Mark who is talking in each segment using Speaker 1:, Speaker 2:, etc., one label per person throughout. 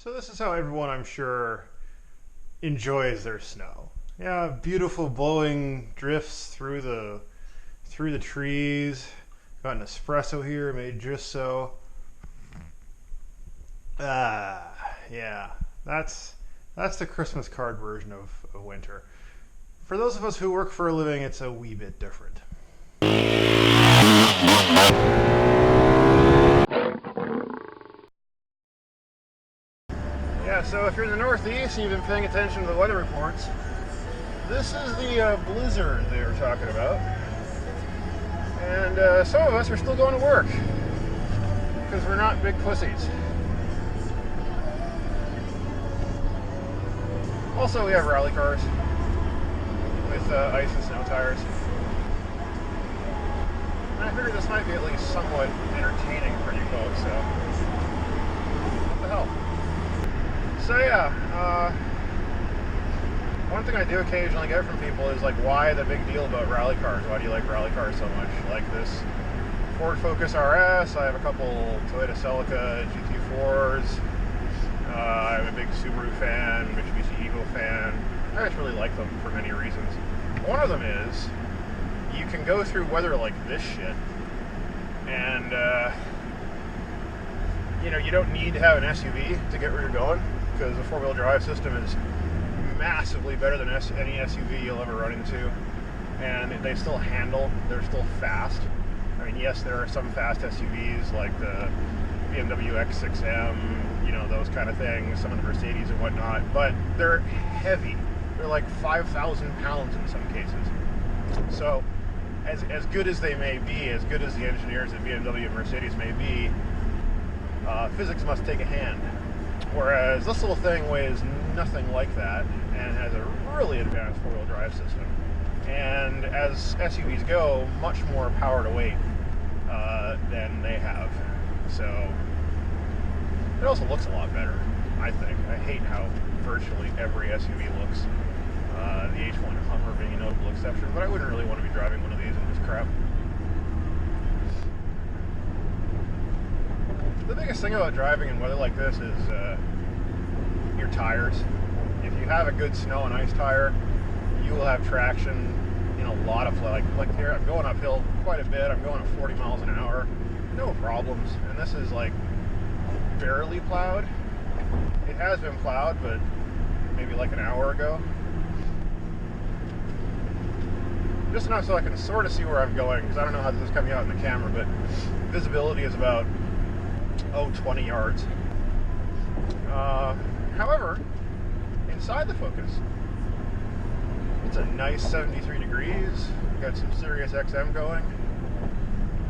Speaker 1: So this is how everyone, I'm sure, enjoys their snow. Yeah, beautiful blowing drifts through the trees. Got an espresso here made just so. Yeah, that's the Christmas card version of winter. For those of us who work for a living, it's a wee bit different. Yeah, so if you're in the Northeast and you've been paying attention to the weather reports, this is the blizzard they were talking about. And some of us are still going to work because we're not big pussies. Also, we have rally cars with ice and snow tires. And I figured this might be at least somewhat entertaining for you folks, so what the hell. So yeah, one thing I do occasionally get from people is like, why the big deal about rally cars? Why do you like rally cars so much? Like this Ford Focus RS, I have a couple Toyota Celica GT4s, I'm a big Subaru fan, Mitsubishi Evo fan. I just really like them for many reasons. One of them is, you can go through weather like this shit, and you don't need to have an SUV to get where you're going, because the four-wheel drive system is massively better than any SUV you'll ever run into, and they still handle, they're still fast. I mean, yes, there are some fast SUVs like the BMW X6M, those kind of things, some of the Mercedes and whatnot, but they're heavy. They're like 5,000 pounds in some cases. So, as good as they may be, as good as the engineers at BMW and Mercedes may be, physics must take a hand. Whereas this little thing weighs nothing like that and has a really advanced four-wheel drive system. And as SUVs go, much more power to weight than they have. So it also looks a lot better, I think. I hate how virtually every SUV looks. The H1 Hummer being a notable exception, but I wouldn't really want to be driving one of these in this crap. The biggest thing about driving in weather like this is your tires. If you have a good snow and ice tire, you will have traction in a lot of like here. I'm going uphill quite a bit. I'm going at 40 miles an hour, no problems. And this is like barely plowed. It has been plowed, but maybe like an hour ago. Just enough so I can sort of see where I'm going, because I don't know how this is coming out in the camera, but visibility is about 20 yards. However, inside the Focus, it's a nice 73 degrees. We've got some Sirius XM going,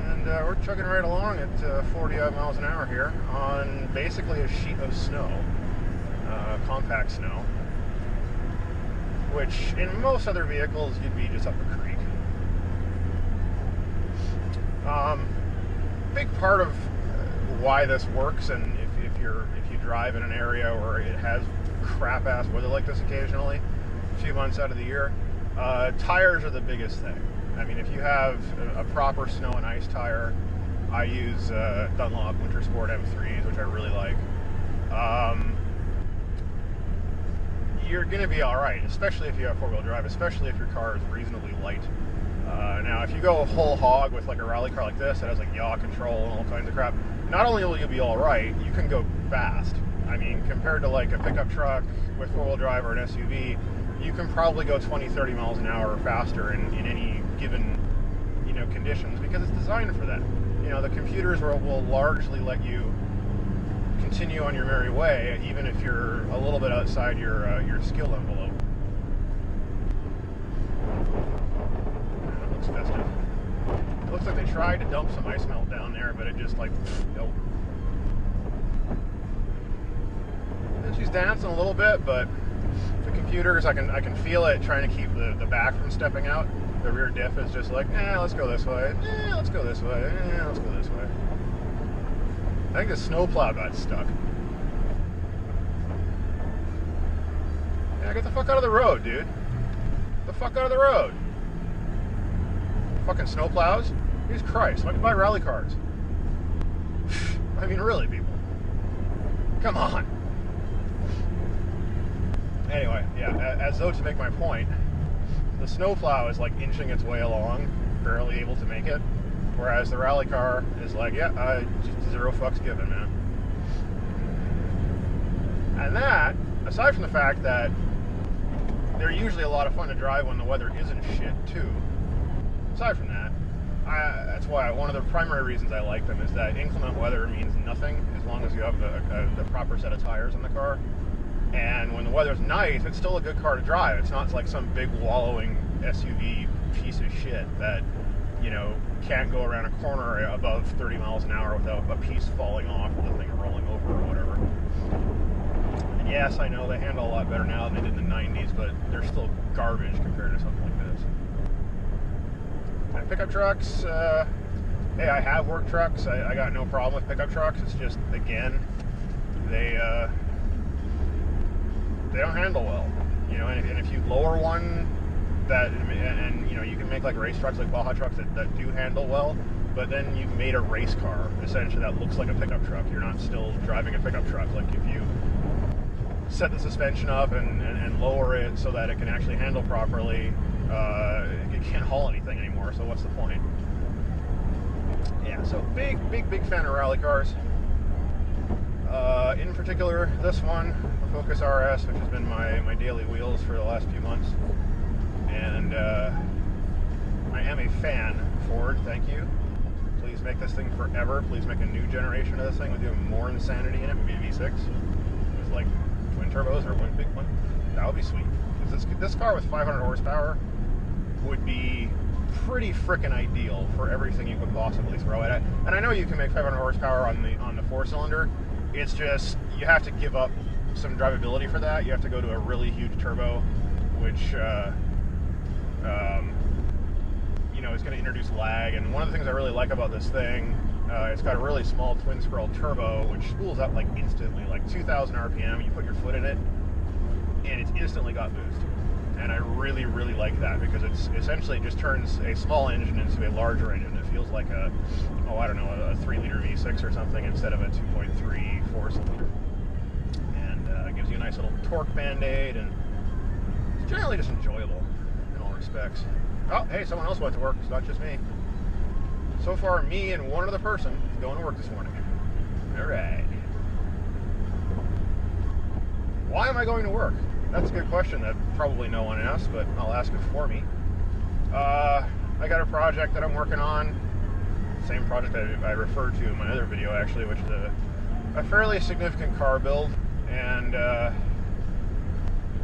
Speaker 1: and we're chugging right along at 40 odd miles an hour here on basically a sheet of snow, compact snow, which in most other vehicles you'd be just up a creek. Big part of why this works, and if you drive in an area where it has crap ass weather like this occasionally, a few months out of the year, tires are the biggest thing. I mean, if you have a proper snow and ice tire, I use Dunlop Winter Sport M3s, which I really like. You're going to be all right, especially if you have four-wheel drive, especially if your car is reasonably light. Now, if you go whole hog with like a rally car like this that has like yaw control and all kinds of crap, not only will you be all right, you can go fast. I mean, compared to like a pickup truck with four-wheel drive or an SUV, you can probably go 20, 30 miles an hour faster in any given, conditions, because it's designed for that. The computers will largely let you continue on your merry way, even if you're a little bit outside your skill envelope. That looks festive. It looks like they tried to dump some ice melt down there, but it just like, nope. And she's dancing a little bit, but the computers, I can feel it trying to keep the back from stepping out. The rear diff is just like, let's go this way. Let's go this way. Let's go this way. I think the snowplow got stuck. Yeah, get the fuck out of the road, dude. Get the fuck out of the road. Fucking snowplows? Jesus Christ, why do you buy rally cars? I mean, really, people. Come on. Anyway, yeah, as though to make my point, the snowplow is like inching its way along, barely able to make it, whereas the rally car is like, yeah, just zero fucks given, man. And that, aside from the fact that they're usually a lot of fun to drive when the weather isn't shit, too, aside from that, that's why one of the primary reasons I like them is that inclement weather means nothing as long as you have the proper set of tires in the car. And when the weather's nice, it's still a good car to drive. It's not like some big wallowing SUV piece of shit that, you know, can't go around a corner above 30 miles an hour without a piece falling off or the thing rolling over or whatever. And yes, I know they handle a lot better now than they did in the 90s, but they're still garbage compared to something like this. And pickup trucks, hey, I have work trucks. I got no problem with pickup trucks. It's just, again, they don't handle well, you know, and if you lower one and you know, you can make like race trucks, like Baja trucks that do handle well, but then you've made a race car, essentially, that looks like a pickup truck. You're not still driving a pickup truck. Like, if you set the suspension up and lower it so that it can actually handle properly, it can't haul anything anymore, so what's the point? Yeah, so big fan of rally cars. In particular, this one, the Focus RS, which has been my daily wheels for the last few months. And I am a fan. Ford, thank you. Please make this thing forever. Please make a new generation of this thing with even more insanity in it. Maybe a V6 with like twin turbos or one big one. That would be sweet. Because this car with 500 horsepower would be pretty frickin' ideal for everything you could possibly throw at it. And I know you can make 500 horsepower on the 4-cylinder. It's just, you have to give up some drivability for that. You have to go to a really huge turbo, which, you know, is going to introduce lag. And one of the things I really like about this thing, it's got a really small twin-scroll turbo, which spools up like instantly, like 2,000 RPM. You put your foot in it, and it's instantly got boost. And I really like that, because it's essentially just turns a small engine into a larger engine. It feels like a 3-liter V6 or something instead of a 2.3 4-cylinder. And it gives you a nice little torque band-aid, and it's generally just enjoyable in all respects. Oh, hey, someone else went to work. It's not just me. So far, me and one other person is going to work this morning. All right. Why am I going to work? That's a good question that probably no one asked, but I'll ask it for me. I got a project that I'm working on. Same project that I referred to in my other video, actually, which is a fairly significant car build. And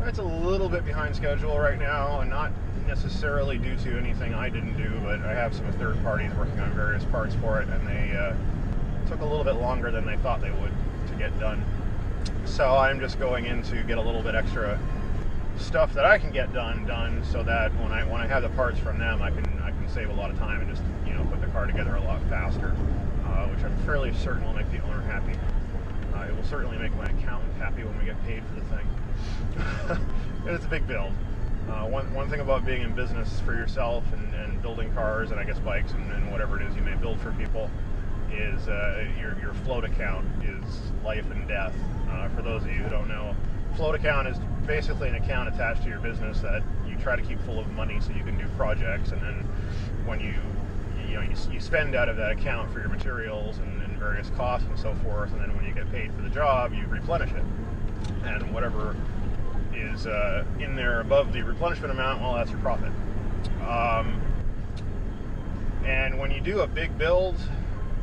Speaker 1: it's a little bit behind schedule right now, and not necessarily due to anything I didn't do, but I have some third parties working on various parts for it, and they took a little bit longer than they thought they would to get done. So I'm just going in to get a little bit extra stuff that I can get done, so that when I have the parts from them, I can save a lot of time and just, you know, put the car together a lot faster, which I'm fairly certain will make the owner happy. It will certainly make my accountant happy when we get paid for the thing. It's a big build. One thing about being in business for yourself and building cars, and I guess bikes and whatever it is you may build for people, is your float account is life and death. For those of you who don't know, float account is basically an account attached to your business that you try to keep full of money so you can do projects, and then when you spend out of that account for your materials and various costs and so forth, and then when you get paid for the job, you replenish it, and whatever is in there above the replenishment amount, well, that's your profit. And when you do a big build,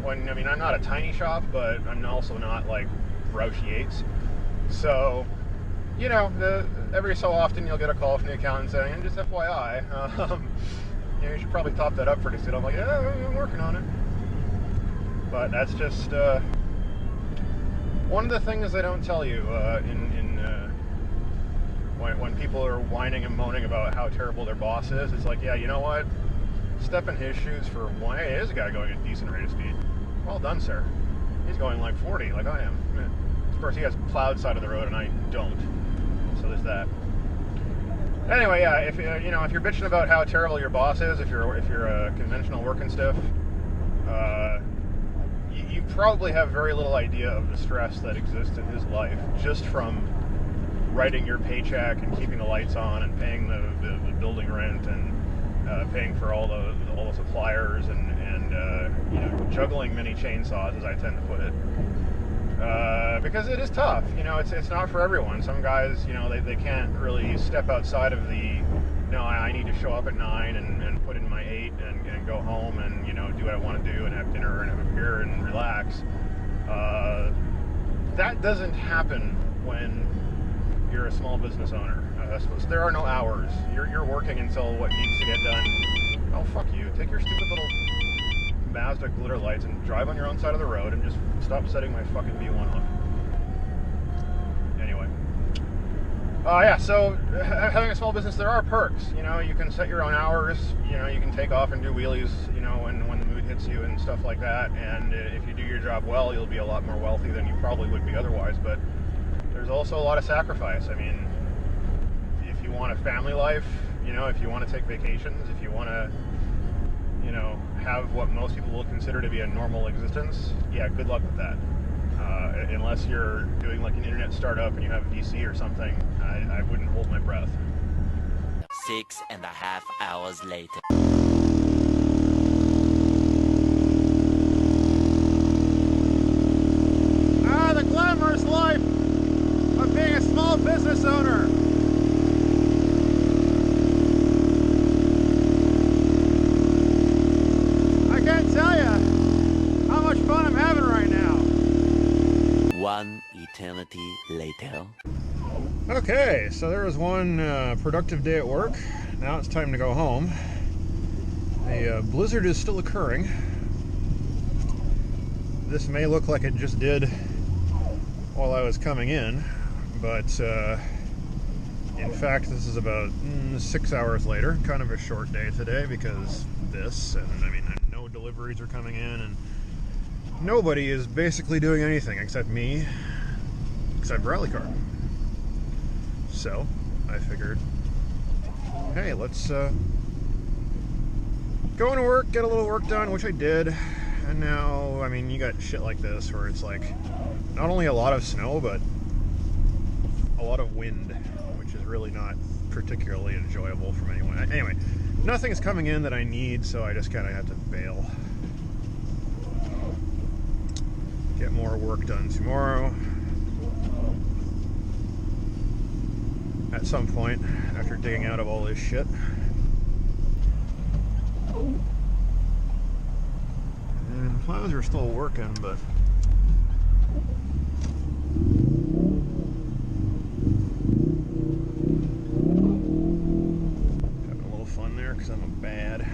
Speaker 1: I'm not a tiny shop, but I'm also not like Roush Yates. So, you know, every so often you'll get a call from the accountant saying, and just FYI, you should probably top that up pretty soon. I'm like, yeah, I'm working on it. But that's just one of the things they don't tell you when people are whining and moaning about how terrible their boss is. It's like, yeah, you know what? Step in his shoes for one. Hey, here's a guy going at a decent rate of speed. Well done, sir. He's going like 40, like I am. Of course, he has plowed side of the road, and I don't. So there's that. Anyway, yeah, if you're bitching about how terrible your boss is, if you're a conventional working stiff, you probably have very little idea of the stress that exists in his life just from writing your paycheck and keeping the lights on and paying the building rent and paying for all the suppliers and you know, juggling many chainsaws, as I tend to put it. Because it is tough, you know, it's not for everyone. Some guys, you know, they can't really step outside of the, no, I need to show up at 9 and put in my 8 and go home and, you know, do what I want to do and have dinner and have a beer and relax. That doesn't happen when you're a small business owner. There are no hours. You're working until what needs to get done. Oh, fuck you. Take your stupid little Mazda glitter lights and drive on your own side of the road and just stop setting my fucking V1 off. Anyway. Yeah, so having a small business, there are perks. You know, you can set your own hours. You know, you can take off and do wheelies, you know, when the mood hits you and stuff like that. And if you do your job well, you'll be a lot more wealthy than you probably would be otherwise. But there's also a lot of sacrifice. I mean, if you want a family life, you know, if you want to take vacations, if you want to, you know, have what most people will consider to be a normal existence, yeah, good luck with that. Unless you're doing like an internet startup and you have a VC or something, I wouldn't hold my breath.
Speaker 2: 6.5 hours later.
Speaker 1: The glamorous life of being a small business owner. I can't tell you how much fun I'm having right now.
Speaker 2: One eternity later.
Speaker 1: Okay, so there was one productive day at work. Now it's time to go home. The blizzard is still occurring. This may look like it just did while I was coming in, but in fact this is about 6 hours later. Kind of a short day today because this, and I mean, no deliveries are coming in, and nobody is basically doing anything except me, except Rally Car. So I figured, hey, let's go into work, get a little work done, which I did. And now, I mean, you got shit like this where it's like not only a lot of snow, but a lot of wind, which is really not particularly enjoyable from anyone. Anyway, nothing's coming in that I need, so I just kind of have to bail. Get more work done tomorrow. At some point, after digging out of all this shit. And the plows are still working, but having a little fun there because I'm a bad.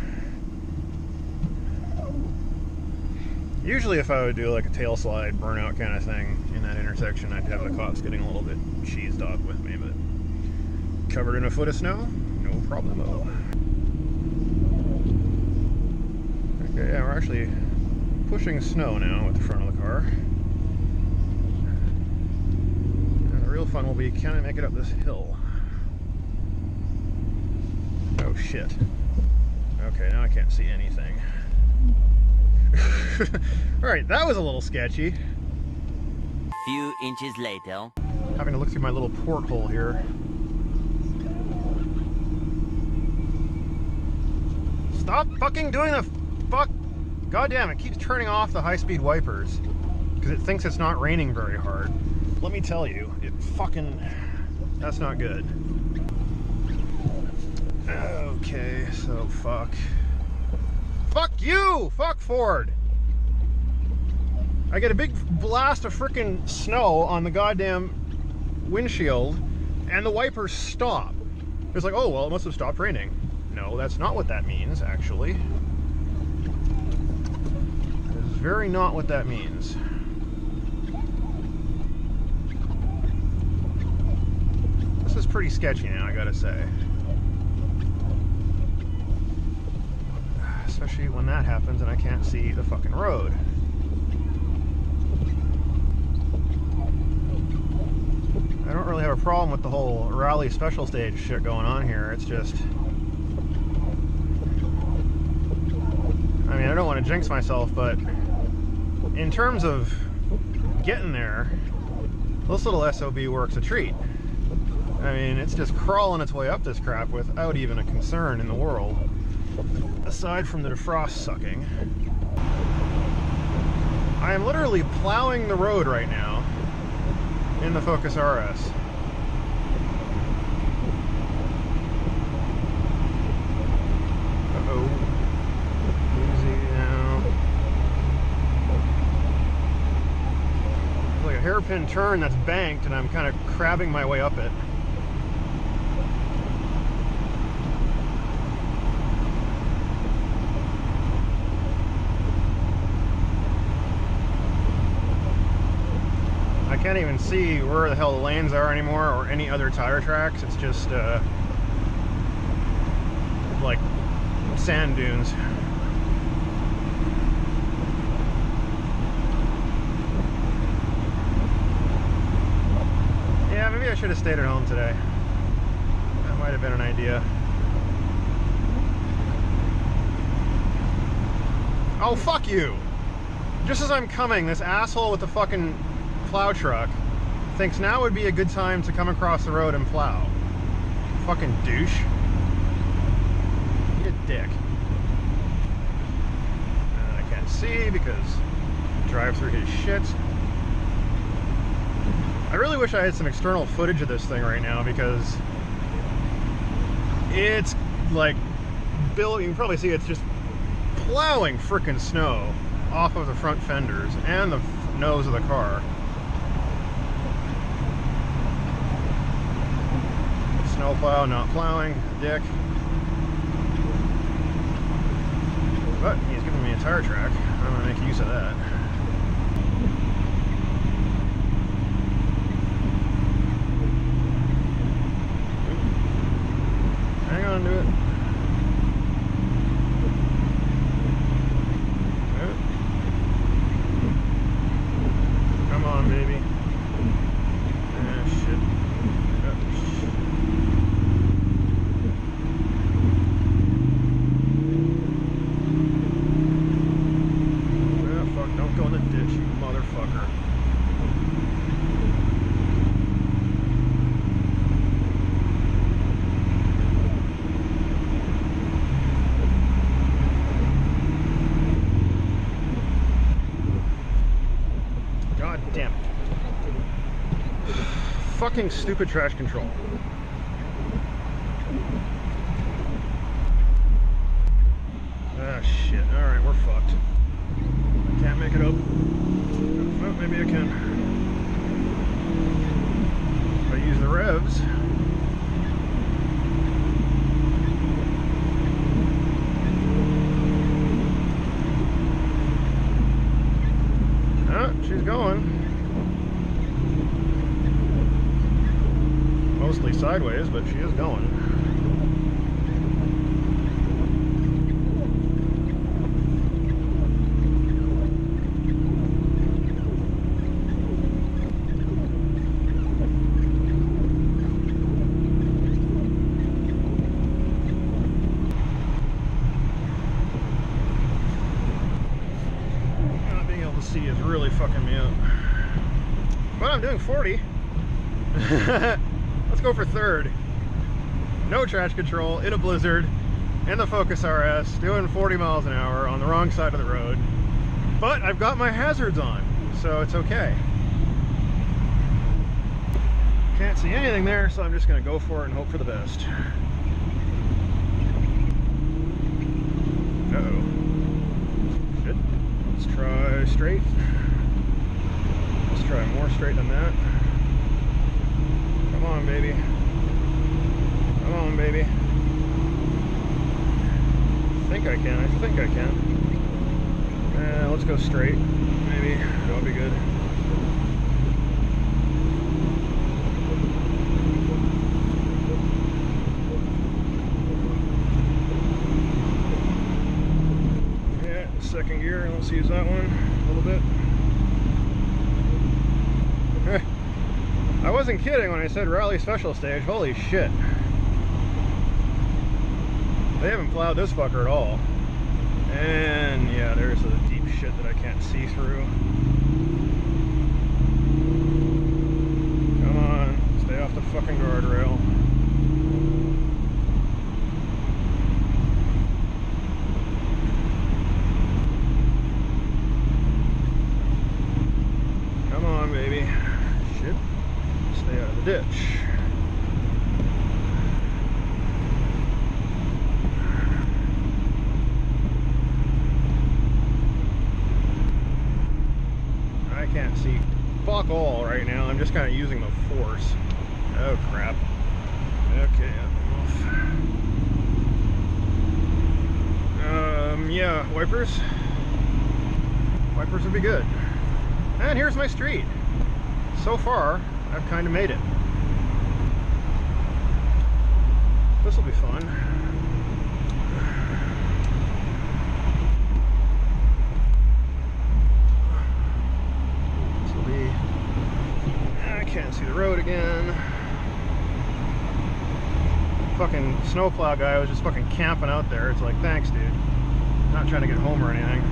Speaker 1: Usually if I would do like a tail slide burnout kind of thing in that intersection, I'd have the cops getting a little bit cheesed off with me, but covered in a foot of snow, no problemo. Okay, yeah, we're actually pushing snow now at the front of the car. And the real fun will be, can I make it up this hill? Oh shit. Okay, now I can't see anything. Alright, that was a little sketchy.
Speaker 2: Few inches later.
Speaker 1: Having to look through my little porthole here. Stop fucking doing the fuck. God damn, it keeps turning off the high-speed wipers because it thinks it's not raining very hard. Let me tell you, it fucking, that's not good. Okay, so fuck. Fuck you! Fuck Ford! I get a big blast of freaking snow on the goddamn windshield and the wipers stop. It's like, oh, well, it must have stopped raining. No, that's not what that means, actually. That is very not what that means. This is pretty sketchy now, I gotta say. Especially when that happens and I can't see the fucking road. I don't really have a problem with the whole rally special stage shit going on here. It's just, I mean, I don't want to jinx myself, but in terms of getting there, this little SOB works a treat. I mean, it's just crawling its way up this crap without even a concern in the world, aside from the defrost sucking. I am literally plowing the road right now in the Focus RS. Uh-oh. Easy now. It's like a hairpin turn that's banked, and I'm kind of crabbing my way up it. I can't even see where the hell the lanes are anymore or any other tire tracks. It's just like sand dunes. Yeah, maybe I should have stayed at home today. That might have been an idea. Oh, fuck you! Just as I'm coming, this asshole with the fucking plow truck thinks now would be a good time to come across the road and plow. Fucking douche. You dick. And I can't see because I drive through his shit. I really wish I had some external footage of this thing right now because it's like you can probably see it's just plowing frickin' snow off of the front fenders and the nose of the car. Snowplow, not plowing, dick. But he's giving me a tire track. I'm gonna make use of that. Hang on to it. Come on, baby. Ah, shit. Don't go in the ditch, you motherfucker. God damn it. Fucking stupid trash control. Ah, shit. Alright, we're fucked. Can't make it up. Well, maybe I can. If I use the revs. Oh, she's going. Mostly sideways, but she is going. See is really fucking me up. But I'm doing 40. Let's go for third. No trash control in a blizzard in the Focus RS, doing 40 miles an hour on the wrong side of the road. But I've got my hazards on, so it's okay. Can't see anything there, so I'm just gonna go for it and hope for the best. Uh-oh. Shit. Let's try straight. Let's try more straight than that. Come on, baby. Come on, baby. I think I can. Let's go straight. Maybe. That'll be good. Second gear, let's use that one a little bit. I wasn't kidding when I said rally special stage. Holy shit. They haven't plowed this fucker at all. And yeah, there's a deep shit that I can't see through. Come on, stay off the fucking guardrail. Come on, baby. Shit. Stay out of the ditch. I can't see fuck all right now. I'm just kind of using the force. Oh crap. Okay, I'm off. Yeah, wipers. Wipers would be good. And here's my street. So far, I've kind of made it. This will be fun. This will be... I can't see the road again. Fucking snowplow guy was just fucking camping out there. It's like, thanks, dude. Not trying to get home or anything.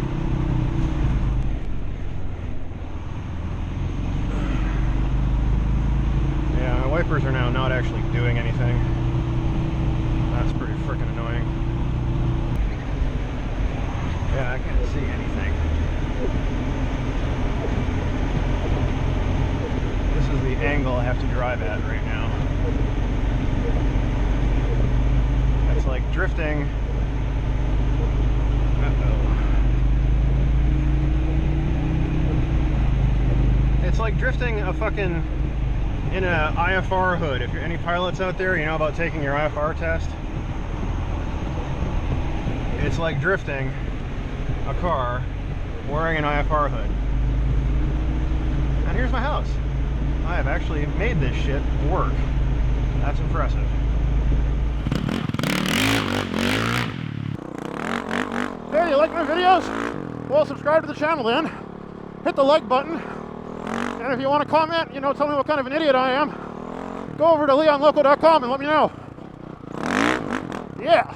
Speaker 1: Yeah, my wipers are now not actually doing anything. That's pretty freaking annoying. Yeah, I can't see anything. This is the angle I have to drive at right now. It's like drifting. Uh-oh. It's like drifting a fucking in a IFR hood. If you're any pilots out there, you know about taking your IFR test. It's like drifting a car wearing an IFR hood. And here's my house. I have actually made this shit work. That's impressive. Hey, you like my videos? Well, subscribe to the channel then. Hit the like button. And if you want to comment, you know, tell me what kind of an idiot I am, go over to leonloco.com and let me know. Yeah.